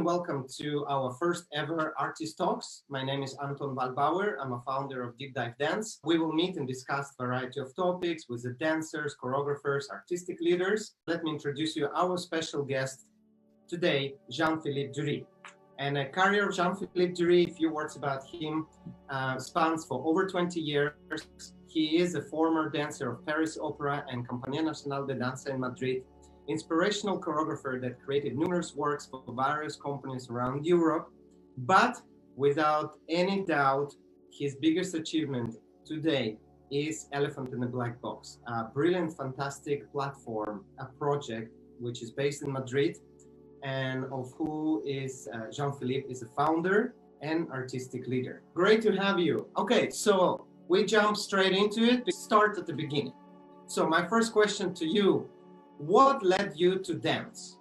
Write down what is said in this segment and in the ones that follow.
and welcome to our first ever Artist Talks. My name is Anton Waldbauer. I'm a founder of Deep Dive Dance. We will meet and discuss a variety of topics with the dancers, choreographers, artistic leaders. Let me introduce you our special guest today, Jean Philippe Dury. And a career of Jean Philippe Dury, a few words about him, spans for over 20 years. He is a former dancer of Paris Opera and Compañía Nacional de Danza in Madrid, inspirational choreographer that created numerous works for various companies around Europe. But without any doubt, his biggest achievement today is Elephant in the Black Box, a brilliant, fantastic platform, a project which is based in Madrid, and of who is Jean Philippe is a founder and artistic leader. Great to have you. Okay, so we jump straight into it. We start at the beginning. So my first question to you, what led you to dance?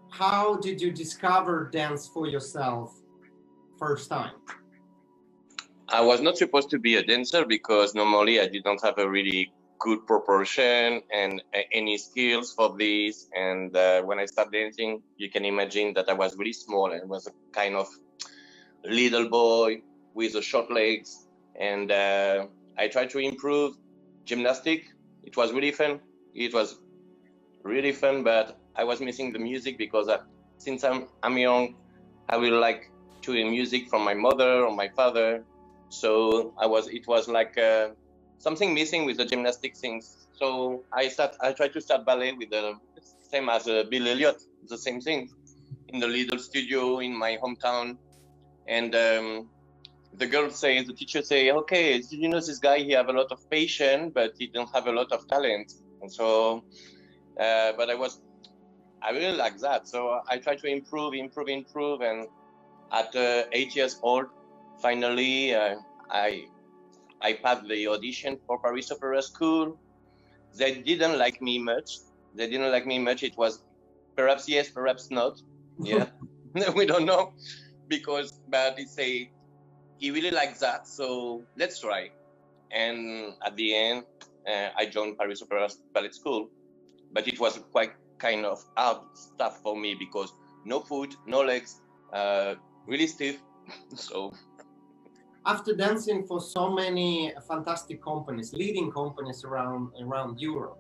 How did you discover dance for yourself first time? I was not supposed to be a dancer because normally I didn't have a really good proportion and any skills for this. And when I started dancing, you can imagine that I was really small and was a kind of little boy with short legs. And I tried to improve gymnastic. It was really fun. It was really fun, but I was missing the music because since I'm young, I really like to hear music from my mother or my father. So it was like something missing with the gymnastic things. So I tried to start ballet with the same as Bill Elliott, the same thing, in the little studio in my hometown. And the teacher say, okay, you know, this guy, he have a lot of patience, but he don't have a lot of talent. And so, but I really like that. So I tried to improve. And at 8 years old, finally, I passed the audition for Paris Opera School. They didn't like me much. It was perhaps yes, perhaps not. Yeah, we don't know but they say he really likes that. So let's try. And at the end, I joined Paris Opera Ballet School, but it was quite kind of hard stuff for me because no foot, no legs, really stiff. So. After dancing for so many fantastic companies, leading companies around Europe,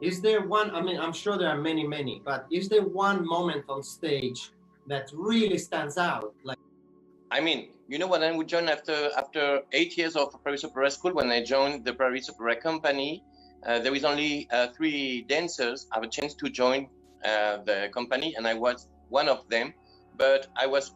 is there one, I mean, I'm sure there are many, but is there one moment on stage that really stands out? Like, I mean, you know, when I would join after 8 years of Paris Opera School, when I joined the Paris Opera Company, there was only 3 dancers have a chance to join the company, and I was one of them. But I was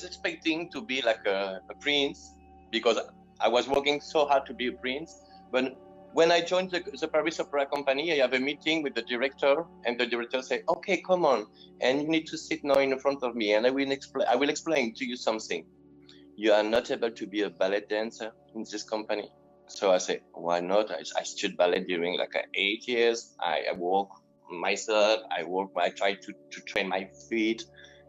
expecting to be like a prince, because I was working so hard to be a prince. But when I joined the Paris Opera Company, I have a meeting with the director, and the director said, okay, come on, and you need to sit now in front of me, and I will explain to you something. You are not able to be a ballet dancer in this company. So I said, why not? I studied ballet during like 8 years. I work myself, I tried to train my feet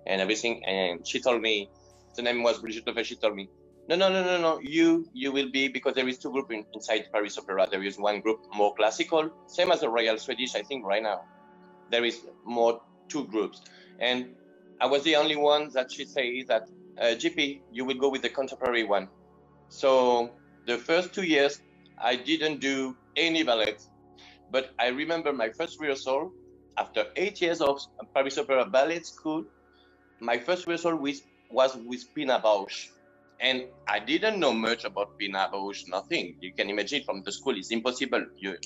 and everything. And she told me, the name was Brigitte, she told me, no, you will be, because there is 2 groups inside Paris Opera. There is one group more classical, same as the Royal Swedish, I think right now. There is more 2 groups. And I was the only one that she said that, GP, you will go with the contemporary one. So the first 2 years, I didn't do any ballet. But I remember my first rehearsal, after 8 years of Paris Opera Ballet School, my first rehearsal was with Pina Bausch. And I didn't know much about Pina Bausch, nothing. You can imagine from the school, it's impossible. You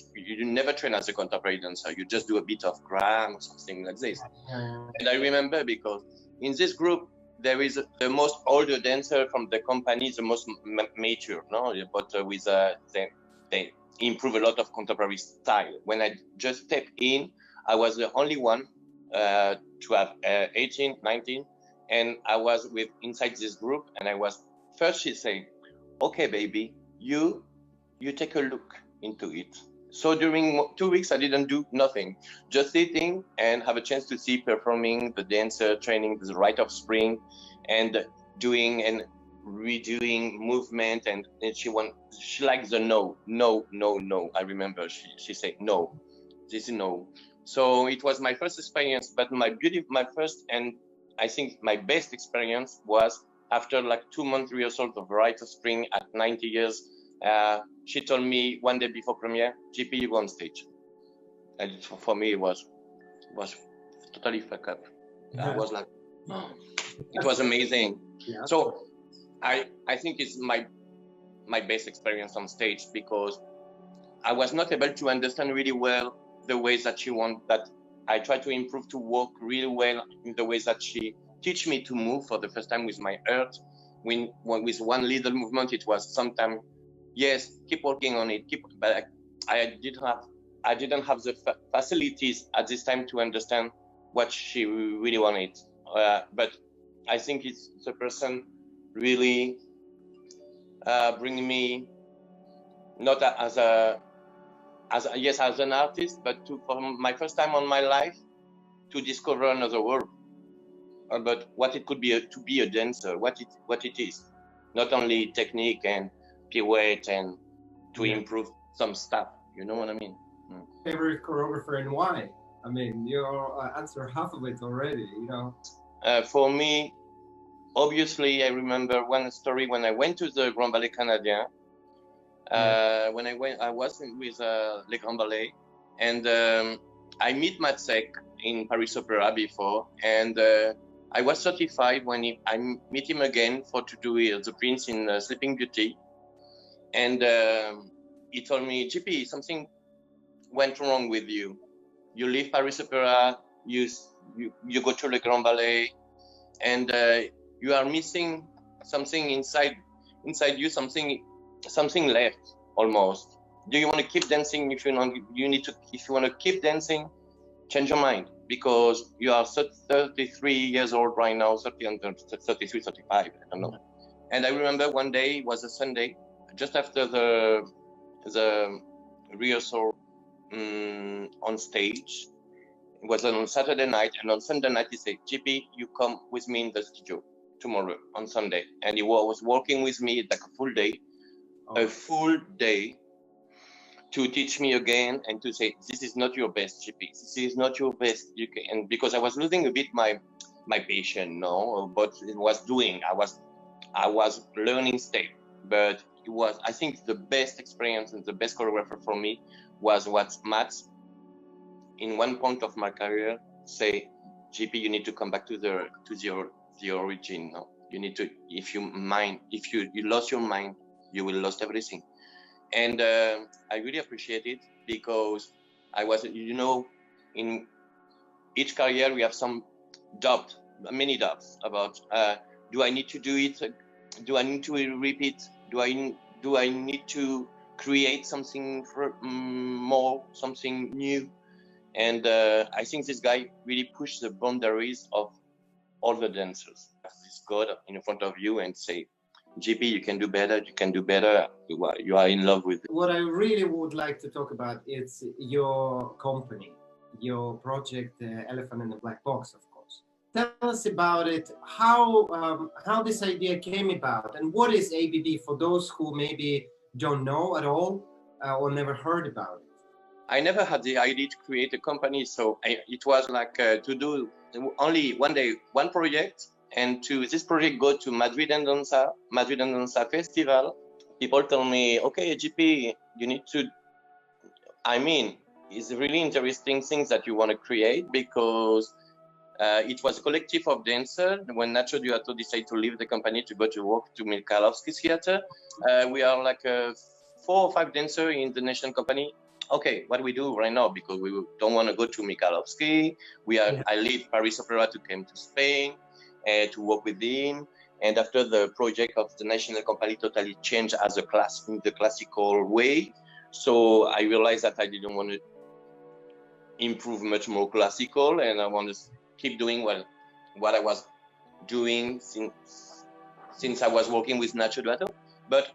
never train as a contemporary dancer. You just do a bit of gram or something like this. And I remember because in this group, there is the most older dancer from the company, the most mature, no? But with they improve a lot of contemporary style. When I just stepped in, I was the only one to have 18, 19, and I was inside this group, and I was. First, she said, okay, baby, you take a look into it. So during 2 weeks, I didn't do nothing, just sitting and have a chance to see performing the dancer, training the rite of spring, and doing and redoing movement. And she likes the no. I remember she said, no, this is no. So it was my first experience, but my first and I think my best experience was after like 2 months rehearsal of Rite of Spring at 90 years. She told me one day before premiere, GP, you go on stage. And for me, it was totally fuck up. I was like, oh, it was amazing. Yeah. So I think it's my best experience on stage, because I was not able to understand really well the ways that she wants, that I try to improve to work really well in the ways that she teach me to move for the first time with my art. With one little movement, it was sometimes, yes, keep working on it, but I didn't have the facilities at this time to understand what she really wanted. But I think it's the person really bringing me, not as an artist, but for my first time on my life, to discover another world about what it could be to be a dancer, what it is, not only technique and pirouette and to improve some stuff. You know what I mean? Favorite choreographer and why? I mean, you answered half of it already. You know. For me, obviously, I remember one story when I went to the Grand Ballet Canadien. When I was with Le Grand Ballet, and I meet Matsek in Paris Opera before, and I was 35 when I meet him again to do the Prince in Sleeping Beauty, and he told me, GP, something went wrong with you. You leave Paris Opera, you go to Le Grand Ballet, and you are missing something inside you, something left almost. Do you want to keep dancing? If you want to keep dancing, change your mind, because you are 33 years old right now, 33, 35, I don't know. And I remember one day, it was a Sunday, just after the rehearsal on stage. It was on Saturday night, and on Sunday night he said, GP, you come with me in the studio tomorrow on Sunday. And he was working with me like a full day to teach me again and to say, this is not your best, GP. This is not your best. And because I was losing a bit my passion, but it was doing. I was learning stage, but it was, I think, the best experience and the best choreographer for me was what Matt, in one point of my career, say, GP, you need to come back to the origin. No? You need to, if you lost your mind, you will lose everything. And I really appreciate it, because I was, in each career we have some doubts, many doubts about, do I need to do it? Do I need to repeat? Do I need to create something more, something new? And I think this guy really pushed the boundaries of all the dancers. This God in front of you and say, GP, you can do better, you are in love with it. What I really would like to talk about is your company, your project, Elephant in the Black Box, of course. Tell us about it, how this idea came about, and what is ABB for those who maybe don't know at all or never heard about it. I never had the idea to create a company, so it was like to do only one day, one project, and to this project go to Madrid and Danza festival. People tell me, okay, GP, you need to, it's really interesting things that you want to create, because it was a collective of dancers. When Nacho Duato decided to leave the company to go to work to Mikhailovsky's theater, we are like 4 or 5 dancers in the National company. Okay, what do we do right now? Because we don't want to go to Mikhailovsky. I leave Paris Opera to come to Spain to work with him. And after the project of the National company totally changed as a class in the classical way, so I realized that I didn't want to improve much more classical, and I want to keep doing what I was doing since I was working with Nacho Duato. But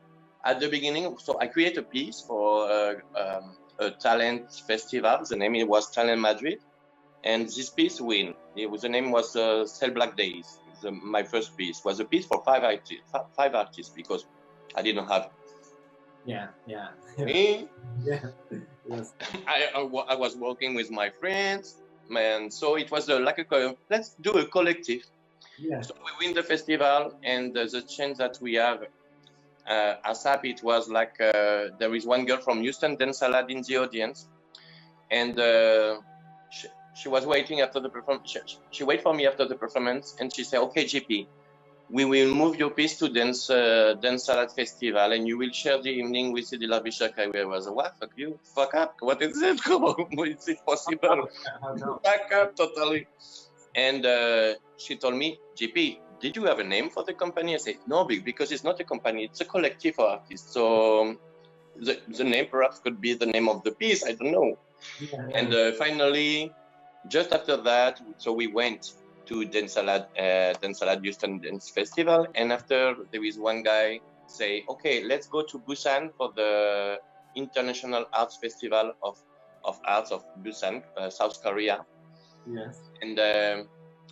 at the beginning, so I created a piece for a talent festival. The name was Talent Madrid, and this piece the name was Cell Black Days. My first piece was a piece for 5 artists, because I didn't have. Me. Yes. I was working with my friends, and so it was let's do a collective. Yeah. So we win the festival, and the chance that we have ASAP, it was like there is one girl from Houston, Danza in the audience, and she was waiting after the performance. She waited for me after the performance, and she said, "Okay, GP, we will move your piece to Danza Festival, and you will share the evening with the Bishak." I was, "What? Fuck you, fuck up! What is it? How is it possible? No. Back up totally." And she told me, "GP, did you have a name for the company?" I said, "No, because it's not a company; it's a collective of artists. So the name perhaps could be the name of the piece. I don't know." Yeah. And finally, just after that, so we went to Danza Houston Dance Festival, and after there is one guy say, "Okay, let's go to Busan for the International Arts Festival of Arts of Busan, South Korea." Yes. And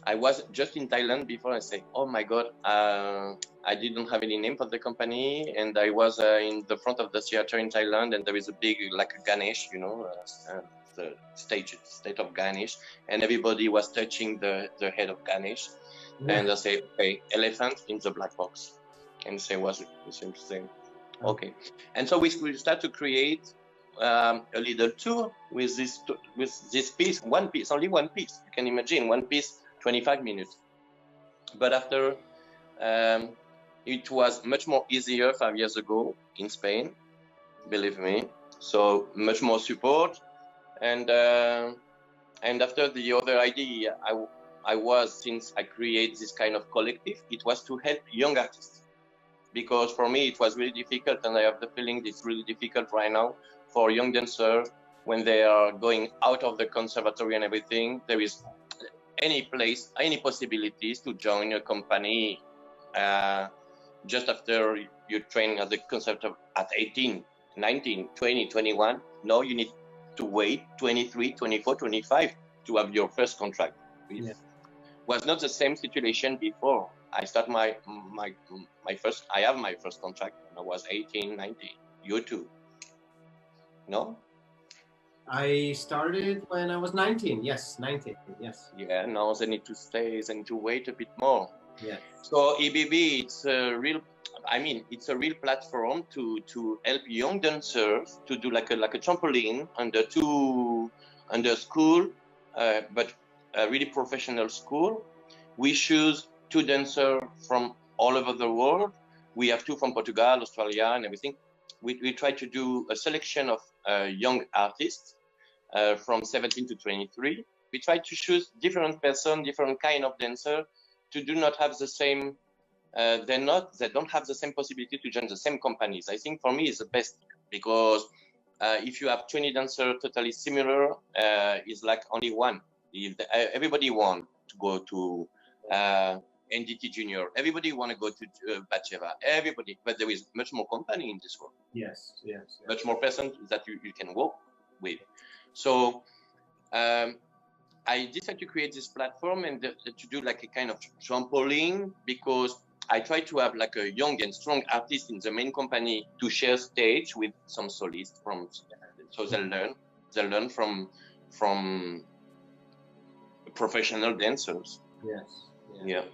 I was just in Thailand before. I say, "Oh my God, I didn't have any name for the company," and I was in the front of the theater in Thailand, and there is a big, like a Ganesh, the state of Ganesh, and everybody was touching the head of Ganesh. Yeah. And I say, "Okay, elephant in the black box," and say, "Was it the same thing?" Okay, and so we start to create a little tour with this piece, only one piece. You can imagine one piece, 25 minutes. But after, it was much more easier 5 years ago in Spain, believe me. So much more support, and after the other idea, I was, since I create this kind of collective, it was to help young artists. Because for me, it was really difficult, and I have the feeling it's really difficult right now for young dancers when they are going out of the conservatory and everything. There is any possibilities to join a company just after you train at the conservatory at 18, 19, 20, 21. No, you need to wait 23, 24, 25 to have your first contract. Yeah. Was not the same situation before. I start my first. I have my first contract when I was 18, 19. You too? No? I started when I was 19. Yes, 19. Yes. Yeah. Now they need to stay. They need to wait a bit more. Yes. So EBB, it's a real. I mean, it's a real platform to help young dancers to do like a trampoline under school, but a really professional school. We choose 2 dancers from all over the world. We have 2 from Portugal, Australia, and everything. We try to do a selection of young artists from 17 to 23. We try to choose different person, different kind of dancer, to do not have the same. They don't have the same possibility to join the same companies. I think for me it's the best, because if you have 20 dancers totally similar, it's like only one. If everybody want to go to NDT Junior, everybody want to go to Batcheva, everybody, but there is much more company in this world. Yes. Much more person that you can work with. So I decided to create this platform and to do like a kind of trampoline, because I try to have like a young and strong artist in the main company to share stage with some solists so they learn from professional dancers. Yes. Yeah.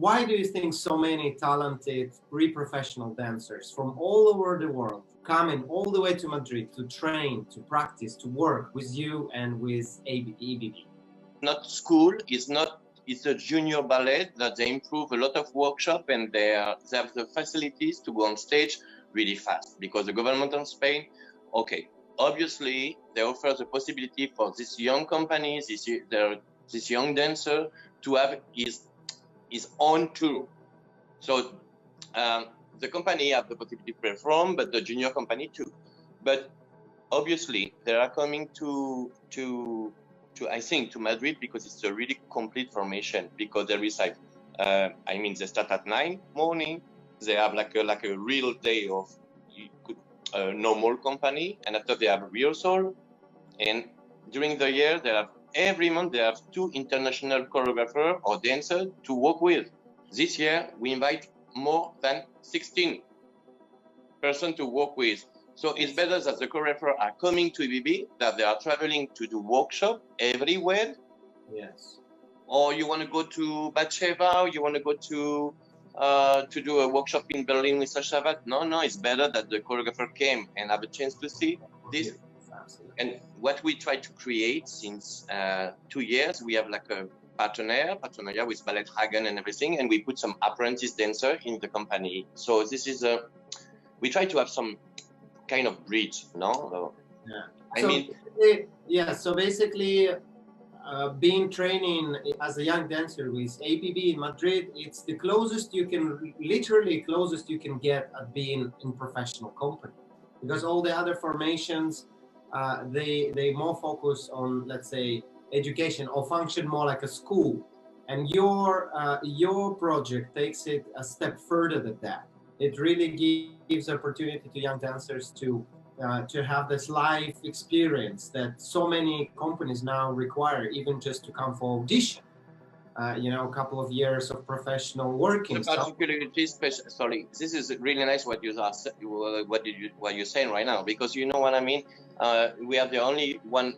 Why do you think so many talented pre-professional dancers from all over the world coming all the way to Madrid to train, to practice, to work with you and with EBB? Not school, it's a junior ballet that they improve a lot of workshop, and they have the facilities to go on stage really fast, because the government of Spain, okay, obviously they offer the possibility for this young company, this young dancer to have his own tour. So the company have the possibility to perform, but the junior company too. But obviously they are coming to I think to Madrid because it's a really complete formation, because there is like they start at 9 morning, they have like a real day of normal company, and after they have rehearsal, and during the year they have every month they have 2 international choreographers or dancers to work with. This year we invite more than 16 persons to work with. So it's better that the choreographers are coming to EBB, that they are traveling to do workshop everywhere. Yes. Or you want to go to Batsheva, or you want to go to do a workshop in Berlin with Sasha. No, it's better that the choreographer came and have a chance to see this. Yes, absolutely. And what we try to create since 2 years, we have like a partenariat with Ballet Hagen and everything, and we put some apprentice dancer in the company. So this is we try to have some kind of bridge, no? Yeah. So basically, being training as a young dancer with APB in Madrid, it's the closest you can, literally closest you can get at being in professional company, because all the other formations, they more focus on, let's say, education or function more like a school, and your project takes it a step further than that. It really gives opportunity to young dancers to have this life experience that so many companies now require, even just to come for audition. A couple of years of professional working. Sorry, this is really nice what you're saying right now, because you know what I mean. We are the only one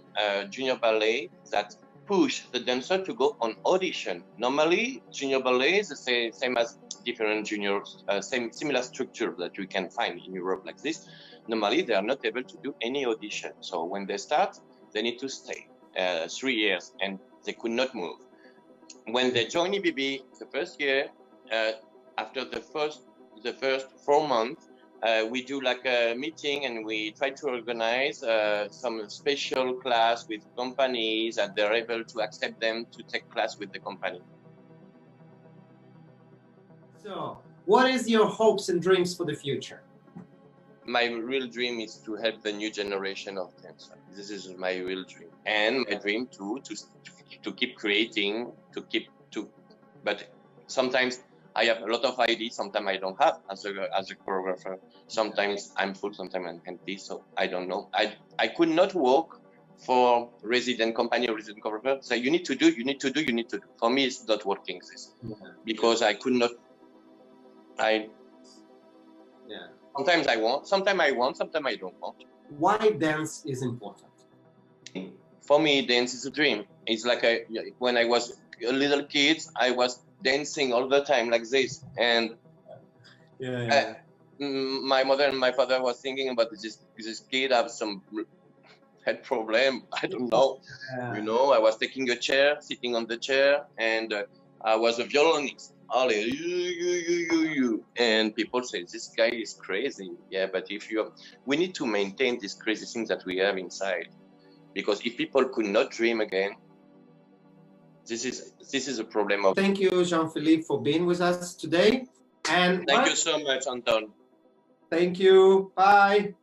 junior ballet that push the dancer to go on audition. Normally, junior ballet is the same as different juniors, similar structure that you can find in Europe like this. Normally, they are not able to do any audition. So when they start, they need to stay 3 years, and they could not move. When they join EBB the first year, after the first 4 months, we do like a meeting, and we try to organize some special class with companies, and they're able to accept them to take class with the company. So, what is your hopes and dreams for the future? My real dream is to help the new generation of dancers. This is my real dream, and my dream too to keep creating, but sometimes I have a lot of ideas, sometimes I don't have as a choreographer. Sometimes I'm full, sometimes I'm empty, so I don't know. I could not work for resident company or resident choreographer. So you need to do. For me, it's not working this, because I could not. Sometimes I want, sometimes I don't want. Why dance is important? For me, dance is a dream. It's like when I was a little kid, I was dancing all the time like this, and my mother and my father was thinking about this kid have some head problem. I don't know. I was taking a chair, sitting on the chair, and I was a violinist. And people say this guy is crazy. Yeah, but we need to maintain these crazy things that we have inside, because if people could not dream again, this is a problem. Thank you, Jean Philippe, for being with us today. And thank you so much, Anton. Thank you. Bye.